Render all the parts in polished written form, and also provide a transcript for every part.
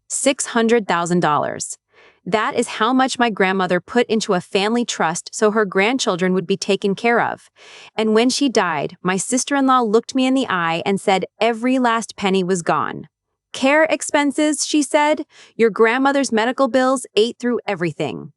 $600,000. That is how much my grandmother put into a family trust so her grandchildren would be taken care of. And when she died, my sister-in-law looked me in the eye and said every last penny was gone. Care expenses, she said. Your grandmother's medical bills ate through everything.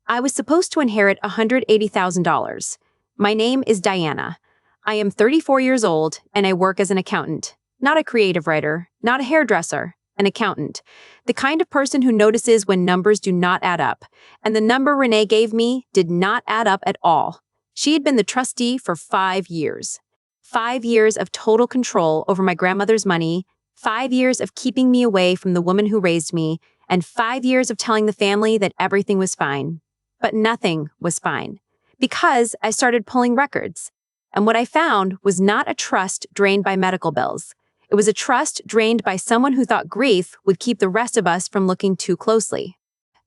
I was supposed to inherit $180,000. My name is Diana. I am 34 years old and I work as an accountant. Not a creative writer, not a hairdresser, an accountant. The kind of person who notices when numbers do not add up. And the number Renee gave me did not add up at all. She had been the trustee for 5 years. 5 years of total control over my grandmother's money, 5 years of keeping me away from the woman who raised me, and 5 years of telling the family that everything was fine. But nothing was fine. Because I started pulling records. And what I found was not a trust drained by medical bills. It was a trust drained by someone who thought grief would keep the rest of us from looking too closely.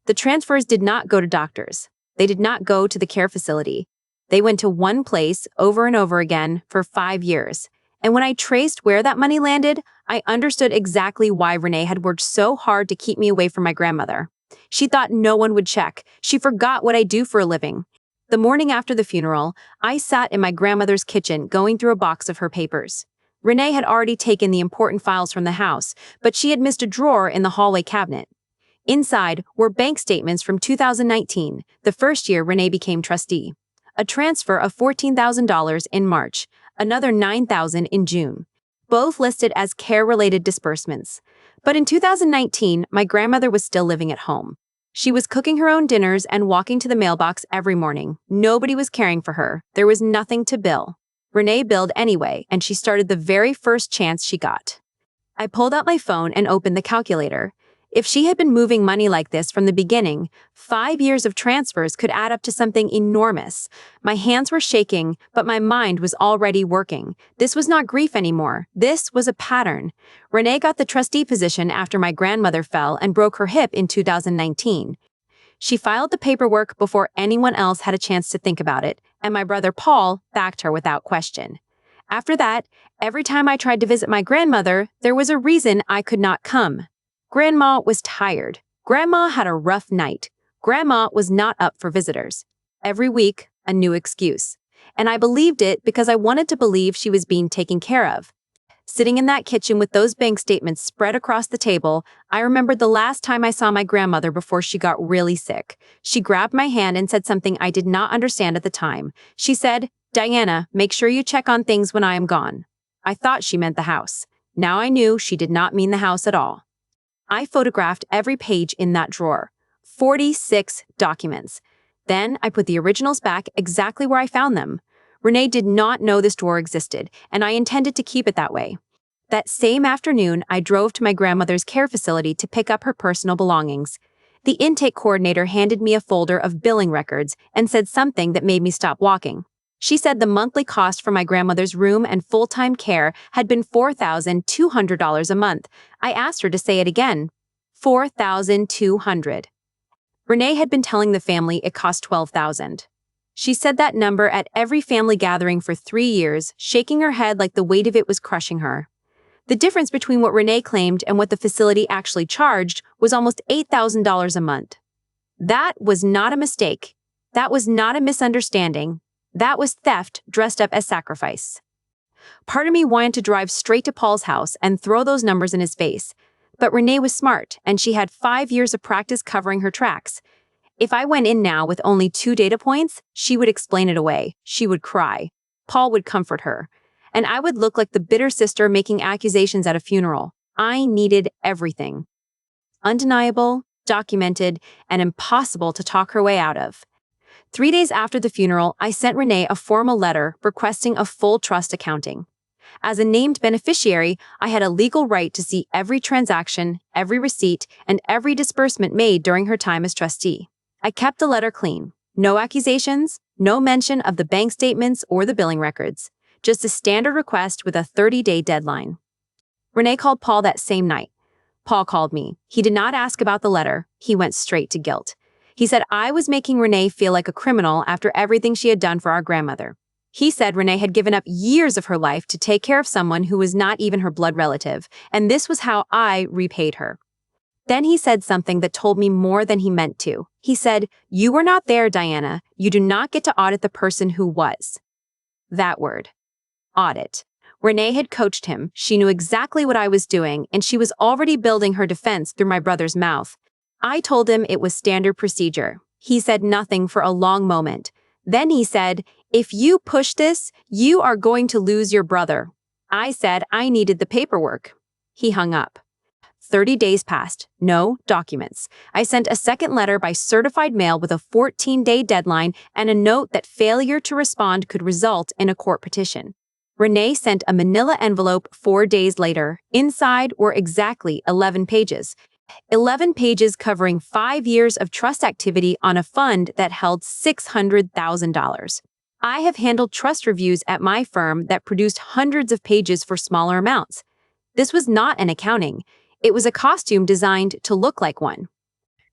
The transfers did not go to doctors. They did not go to the care facility. They went to one place over and over again for 5 years. And when I traced where that money landed, I understood exactly why Renee had worked so hard to keep me away from my grandmother. She thought no one would check. She forgot what I do for a living. The morning after the funeral, I sat in my grandmother's kitchen going through a box of her papers. Renee had already taken the important files from the house, but she had missed a drawer in the hallway cabinet. Inside were bank statements from 2019, the first year Renee became trustee. A transfer of $14,000 in March, another $9,000 in June. Both listed as care-related disbursements. But in 2019, my grandmother was still living at home. She was cooking her own dinners and walking to the mailbox every morning. Nobody was caring for her. There was nothing to bill. Renee billed anyway, and she started the very first chance she got. I pulled out my phone and opened the calculator. If she had been moving money like this from the beginning, 5 years of transfers could add up to something enormous. My hands were shaking, but my mind was already working. This was not grief anymore. This was a pattern. Renee got the trustee position after my grandmother fell and broke her hip in 2019. She filed the paperwork before anyone else had a chance to think about it, and my brother Paul backed her without question. After that, every time I tried to visit my grandmother, there was a reason I could not come. Grandma was tired. Grandma had a rough night. Grandma was not up for visitors. Every week, a new excuse. And I believed it because I wanted to believe she was being taken care of. Sitting in that kitchen with those bank statements spread across the table, I remembered the last time I saw my grandmother before she got really sick. She grabbed my hand and said something I did not understand at the time. She said, "Diana, make sure you check on things when I am gone." I thought she meant the house. Now I knew she did not mean the house at all. I photographed every page in that drawer. 46 documents. Then I put the originals back exactly where I found them. Renee did not know this drawer existed, and I intended to keep it that way. That same afternoon, I drove to my grandmother's care facility to pick up her personal belongings. The intake coordinator handed me a folder of billing records and said something that made me stop walking. She said the monthly cost for my grandmother's room and full-time care had been $4,200 a month. I asked her to say it again. $4,200. Renee had been telling the family it cost $12,000. She said that number at every family gathering for 3 years, shaking her head like the weight of it was crushing her. The difference between what Renee claimed and what the facility actually charged was almost $8,000 a month. That was not a mistake. That was not a misunderstanding. That was theft dressed up as sacrifice. Part of me wanted to drive straight to Paul's house and throw those numbers in his face. But Renee was smart, and she had 5 years of practice covering her tracks. If I went in now with only 2 data points, she would explain it away. She would cry. Paul would comfort her. And I would look like the bitter sister making accusations at a funeral. I needed everything. Undeniable, documented, and impossible to talk her way out of. 3 days after the funeral, I sent Renee a formal letter requesting a full trust accounting. As a named beneficiary, I had a legal right to see every transaction, every receipt, and every disbursement made during her time as trustee. I kept the letter clean. No accusations, no mention of the bank statements or the billing records. Just a standard request with a 30-day deadline. Renee called Paul that same night. Paul called me. He did not ask about the letter. He went straight to guilt. He said I was making Renee feel like a criminal after everything she had done for our grandmother. He said Renee had given up years of her life to take care of someone who was not even her blood relative, and this was how I repaid her. Then he said something that told me more than he meant to. He said, "You were not there, Diana. You do not get to audit the person who was." That word. Audit. Renee had coached him, she knew exactly what I was doing, and she was already building her defense through my brother's mouth. I told him it was standard procedure. He said nothing for a long moment. Then he said, "If you push this, you are going to lose your brother." I said I needed the paperwork. He hung up. 30 days passed, no documents. I sent a second letter by certified mail with a 14-day deadline and a note that failure to respond could result in a court petition. Renee sent a manila envelope 4 days later. Inside were exactly 11 pages. 11 pages covering 5 years of trust activity on a fund that held $600,000. I have handled trust reviews at my firm that produced hundreds of pages for smaller amounts. This was not an accounting. It was a costume designed to look like one.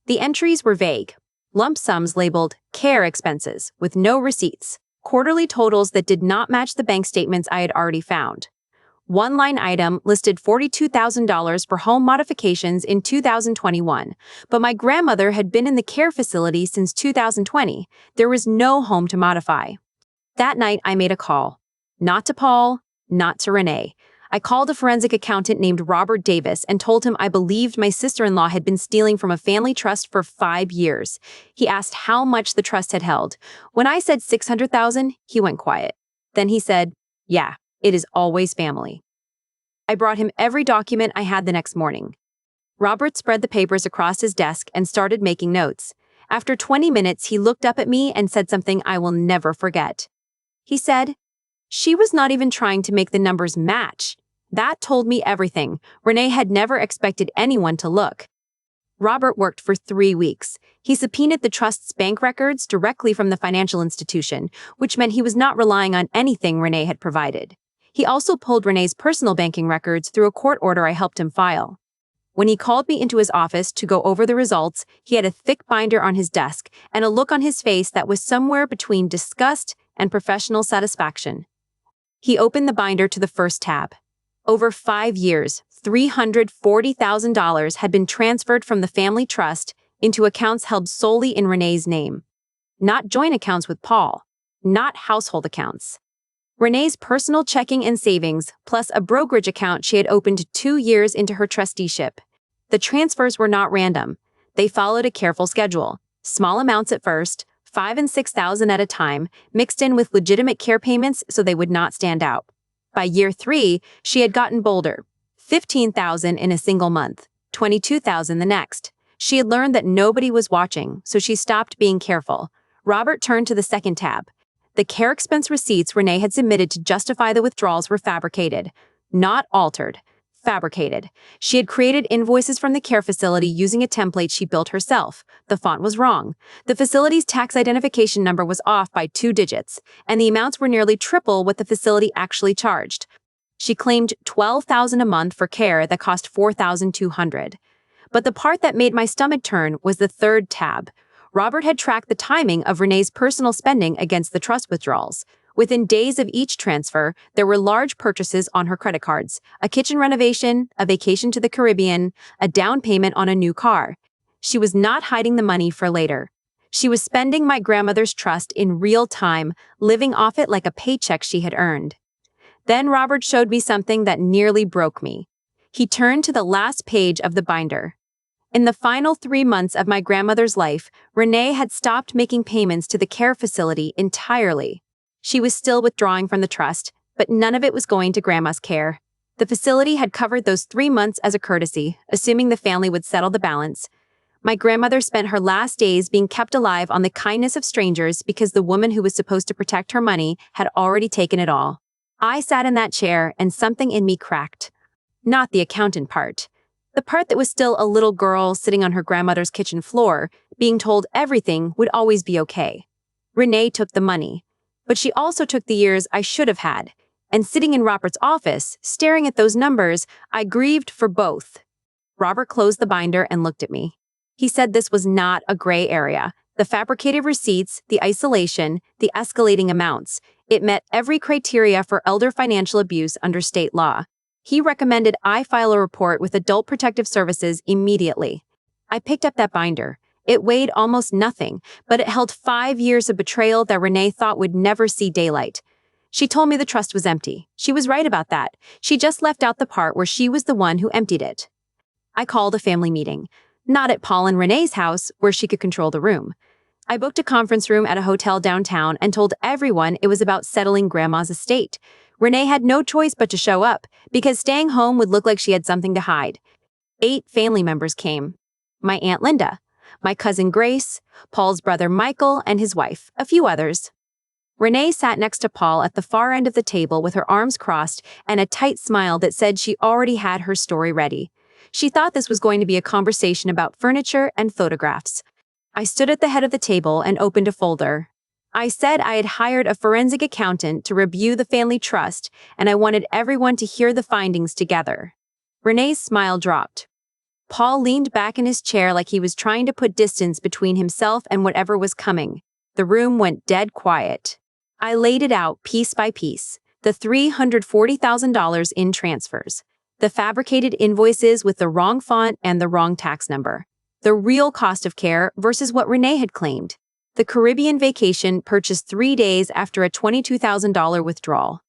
The entries were vague. Lump sums labeled care expenses with no receipts. Quarterly totals that did not match the bank statements I had already found. One line item listed $42,000 for home modifications in 2021, but my grandmother had been in the care facility since 2020. There was no home to modify. That night, I made a call. Not to Paul, not to Renee. I called a forensic accountant named Robert Davis and told him I believed my sister-in-law had been stealing from a family trust for 5 years. He asked how much the trust had held. When I said $600,000, he went quiet. Then he said, "Yeah, it is always family." I brought him every document I had the next morning. Robert spread the papers across his desk and started making notes. After 20 minutes, he looked up at me and said something I will never forget. He said, "She was not even trying to make the numbers match." That told me everything. Renee had never expected anyone to look. Robert worked for 3 weeks. He subpoenaed the trust's bank records directly from the financial institution, which meant he was not relying on anything Renee had provided. He also pulled Renee's personal banking records through a court order I helped him file. When he called me into his office to go over the results, he had a thick binder on his desk and a look on his face that was somewhere between disgust and professional satisfaction. He opened the binder to the first tab. Over 5 years, $340,000 had been transferred from the family trust into accounts held solely in Renee's name. Not joint accounts with Paul. Not household accounts. Renee's personal checking and savings, plus a brokerage account she had opened 2 years into her trusteeship. The transfers were not random. They followed a careful schedule. Small amounts at first, $5,000 and $6,000 at a time, mixed in with legitimate care payments so they would not stand out. By year 3, she had gotten bolder. $15,000 in a single month, $22,000 the next. She had learned that nobody was watching, so she stopped being careful. Robert turned to the second tab. The care expense receipts Renee had submitted to justify the withdrawals were fabricated. Not altered. Fabricated. She had created invoices from the care facility using a template she built herself. The font was wrong. The facility's tax identification number was off by 2 digits, and the amounts were nearly triple what the facility actually charged. She claimed $12,000 a month for care that cost $4,200. But the part that made my stomach turn was the third tab. Robert had tracked the timing of Renee's personal spending against the trust withdrawals. Within days of each transfer, there were large purchases on her credit cards, a kitchen renovation, a vacation to the Caribbean, a down payment on a new car. She was not hiding the money for later. She was spending my grandmother's trust in real time, living off it like a paycheck she had earned. Then Robert showed me something that nearly broke me. He turned to the last page of the binder. In the final 3 months of my grandmother's life, Renee had stopped making payments to the care facility entirely. She was still withdrawing from the trust, but none of it was going to Grandma's care. The facility had covered those 3 months as a courtesy, assuming the family would settle the balance. My grandmother spent her last days being kept alive on the kindness of strangers because the woman who was supposed to protect her money had already taken it all. I sat in that chair and something in me cracked. Not the accountant part. The part that was still a little girl sitting on her grandmother's kitchen floor, being told everything would always be okay. Renee took the money. But she also took the years I should have had. And sitting in Robert's office, staring at those numbers, I grieved for both. Robert closed the binder and looked at me. He said this was not a gray area. The fabricated receipts, the isolation, the escalating amounts. It met every criteria for elder financial abuse under state law. He recommended I file a report with Adult Protective Services immediately. I picked up that binder. It weighed almost nothing, but it held 5 years of betrayal that Renee thought would never see daylight. She told me the trust was empty. She was right about that. She just left out the part where she was the one who emptied it. I called a family meeting. Not at Paul and Renee's house, where she could control the room. I booked a conference room at a hotel downtown and told everyone it was about settling Grandma's estate. Renee had no choice but to show up, because staying home would look like she had something to hide. 8 family members came. My Aunt Linda, my cousin Grace, Paul's brother Michael and his wife, a few others. Renee sat next to Paul at the far end of the table with her arms crossed and a tight smile that said she already had her story ready. She thought this was going to be a conversation about furniture and photographs. I stood at the head of the table and opened a folder. I said I had hired a forensic accountant to review the family trust, and I wanted everyone to hear the findings together. Renee's smile dropped. Paul leaned back in his chair like he was trying to put distance between himself and whatever was coming. The room went dead quiet. I laid it out piece by piece. The $340,000 in transfers. The fabricated invoices with the wrong font and the wrong tax number. The real cost of care versus what Renee had claimed. The Caribbean vacation purchased 3 days after a $22,000 withdrawal.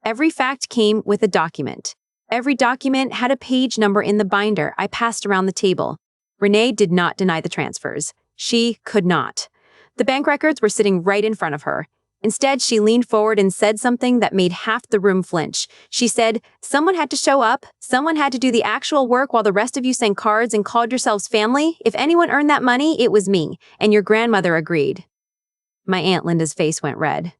Every fact came with a document. Every document had a page number in the binder I passed around the table. Renee did not deny the transfers. She could not. The bank records were sitting right in front of her. Instead, she leaned forward and said something that made half the room flinch. She said, "Someone had to show up. Someone had to do the actual work while the rest of you sang cards and called yourselves family. If anyone earned that money, it was me, and your grandmother agreed." My Aunt Linda's face went red.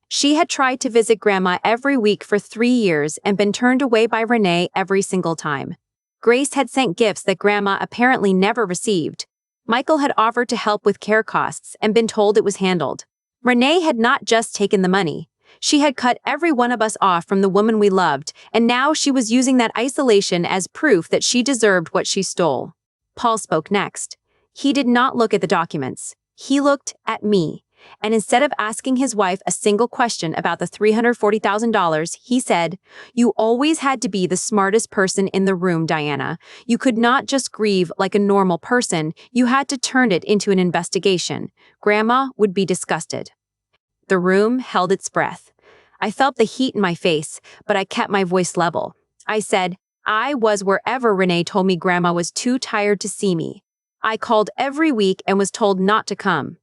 She had tried to visit Grandma every week for 3 years and been turned away by Renee every single time. Grace had sent gifts that Grandma apparently never received. Michael had offered to help with care costs and been told it was handled. Renee had not just taken the money. She had cut every one of us off from the woman we loved, and now she was using that isolation as proof that she deserved what she stole. Paul spoke next. He did not look at the documents. He looked at me. And instead of asking his wife a single question about the $340,000, he said, "You always had to be the smartest person in the room, Diana. You could not just grieve like a normal person. You had to turn it into an investigation. Grandma would be disgusted." The room held its breath. I felt the heat in my face, but I kept my voice level. I said, "I was wherever Renee told me Grandma was too tired to see me. I called every week and was told not to come.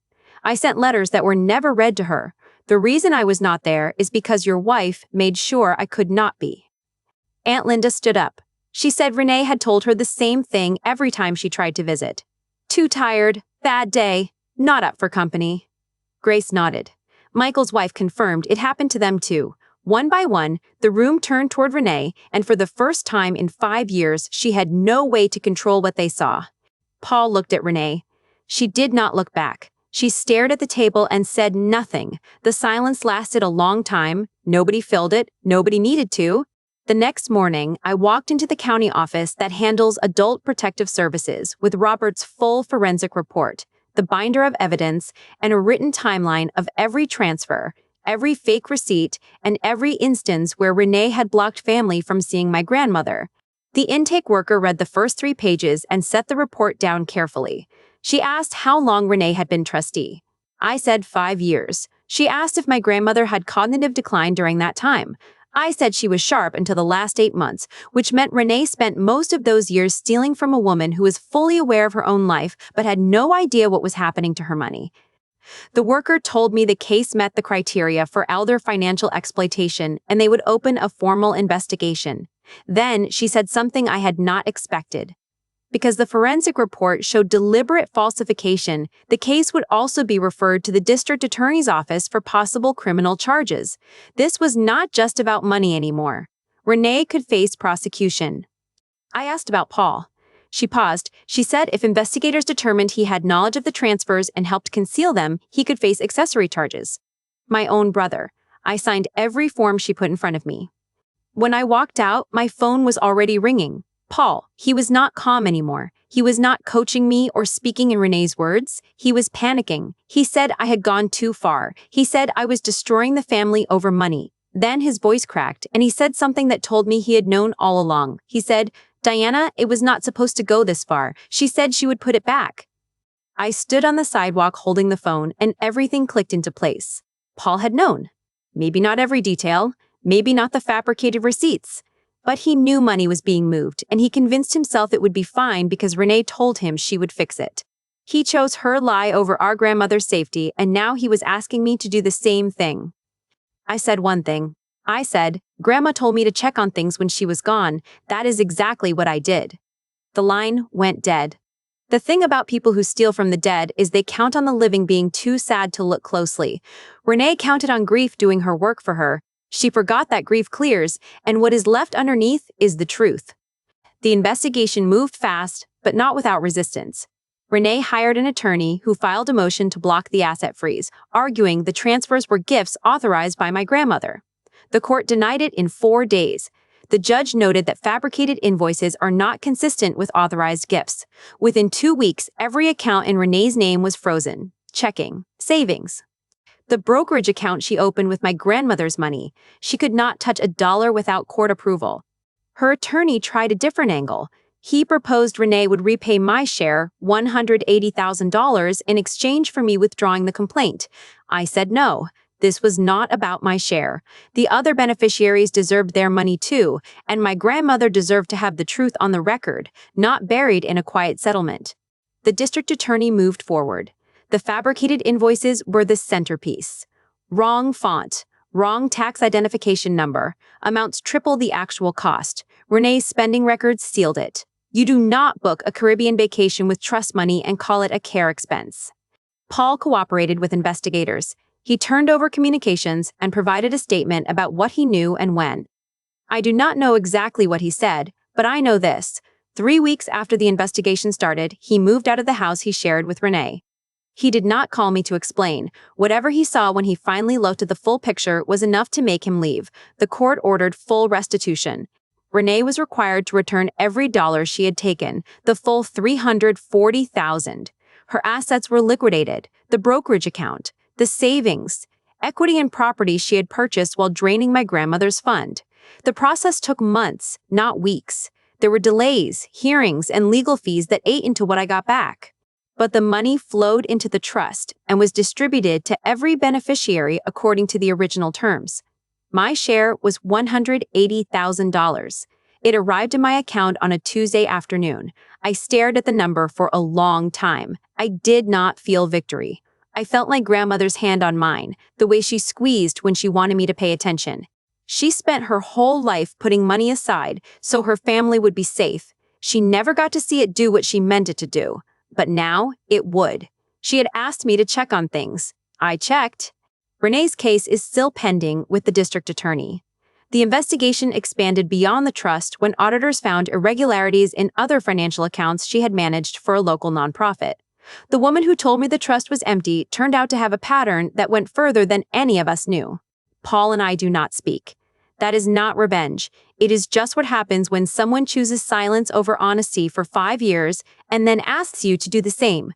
I sent letters that were never read to her. The reason I was not there is because your wife made sure I could not be." Aunt Linda stood up. She said Renee had told her the same thing every time she tried to visit. "Too tired, bad day, not up for company." Grace nodded. Michael's wife confirmed it happened to them too. One by one, the room turned toward Renee, and for the first time in 5 years, she had no way to control what they saw. Paul looked at Renee. She did not look back. She stared at the table and said nothing. The silence lasted a long time. Nobody filled it. Nobody needed to. The next morning, I walked into the county office that handles adult protective services with Robert's full forensic report, the binder of evidence, and a written timeline of every transfer, every fake receipt, and every instance where Renee had blocked family from seeing my grandmother. The intake worker read the first 3 pages and set the report down carefully. She asked how long Renee had been trustee. I said 5 years. She asked if my grandmother had cognitive decline during that time. I said she was sharp until the last 8 months, which meant Renee spent most of those years stealing from a woman who was fully aware of her own life but had no idea what was happening to her money. The worker told me the case met the criteria for elder financial exploitation and they would open a formal investigation. Then she said something I had not expected. Because the forensic report showed deliberate falsification, the case would also be referred to the district attorney's office for possible criminal charges. This was not just about money anymore. Renee could face prosecution. I asked about Paul. She paused. She said if investigators determined he had knowledge of the transfers and helped conceal them, he could face accessory charges. My own brother. I signed every form she put in front of me. When I walked out, my phone was already ringing. Paul, he was not calm anymore. He was not coaching me or speaking in Renee's words. He was panicking. He said I had gone too far. He said I was destroying the family over money. Then his voice cracked, and he said something that told me he had known all along. He said, Diana, it was not supposed to go this far. She said she would put it back. I stood on the sidewalk holding the phone, and everything clicked into place. Paul had known. Maybe not every detail, maybe not the fabricated receipts, but he knew money was being moved, and he convinced himself it would be fine because Renee told him she would fix it. He chose her lie over our grandmother's safety, and now he was asking me to do the same thing. I said one thing. I said, "Grandma told me to check on things when she was gone. That is exactly what I did." The line went dead. The thing about people who steal from the dead is they count on the living being too sad to look closely. Renee counted on grief doing her work for her. She forgot that grief clears, and what is left underneath is the truth. The investigation moved fast, but not without resistance. Renee hired an attorney who filed a motion to block the asset freeze, arguing the transfers were gifts authorized by my grandmother. The court denied it in 4 days. The judge noted that fabricated invoices are not consistent with authorized gifts. Within 2 weeks, every account in Renee's name was frozen. Checking. Savings. The brokerage account she opened with my grandmother's money. She could not touch a dollar without court approval. Her attorney tried a different angle. He proposed Renee would repay my share, $180,000, in exchange for me withdrawing the complaint. I said no. This was not about my share. The other beneficiaries deserved their money too, and my grandmother deserved to have the truth on the record, not buried in a quiet settlement. The district attorney moved forward. The fabricated invoices were the centerpiece. Wrong font, wrong tax identification number, amounts triple the actual cost. Renee's spending records sealed it. You do not book a Caribbean vacation with trust money and call it a care expense. Paul cooperated with investigators. He turned over communications and provided a statement about what he knew and when. I do not know exactly what he said, but I know this. 3 weeks after the investigation started, he moved out of the house he shared with Renee. He did not call me to explain. Whatever he saw when he finally looked at the full picture was enough to make him leave. The court ordered full restitution. Renee was required to return every dollar she had taken, the full $340,000. Her assets were liquidated, the brokerage account, the savings, equity and property she had purchased while draining my grandmother's fund. The process took months, not weeks. There were delays, hearings, and legal fees that ate into what I got back. But the money flowed into the trust and was distributed to every beneficiary according to the original terms. My share was $180,000. It arrived in my account on a Tuesday afternoon. I stared at the number for a long time. I did not feel victory. I felt my grandmother's hand on mine, the way she squeezed when she wanted me to pay attention. She spent her whole life putting money aside so her family would be safe. She never got to see it do what she meant it to do. But now it would. She had asked me to check on things. I checked. Renee's case is still pending with the district attorney. The investigation expanded beyond the trust when auditors found irregularities in other financial accounts she had managed for a local nonprofit. The woman who told me the trust was empty turned out to have a pattern that went further than any of us knew. Paul and I do not speak. That is not revenge. It is just what happens when someone chooses silence over honesty for 5 years and then asks you to do the same.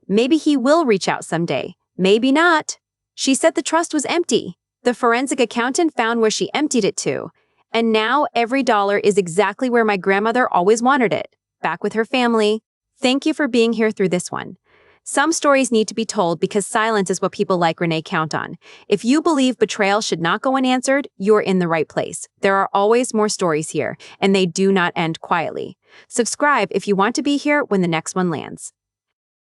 Maybe he will reach out someday. Maybe not. She said the trust was empty. The forensic accountant found where she emptied it to. And now every dollar is exactly where my grandmother always wanted it, back with her family. Thank you for being here through this one. Some stories need to be told because silence is what people like Renee count on. If you believe betrayal should not go unanswered, you're in the right place. There are always more stories here, and they do not end quietly. Subscribe if you want to be here when the next one lands.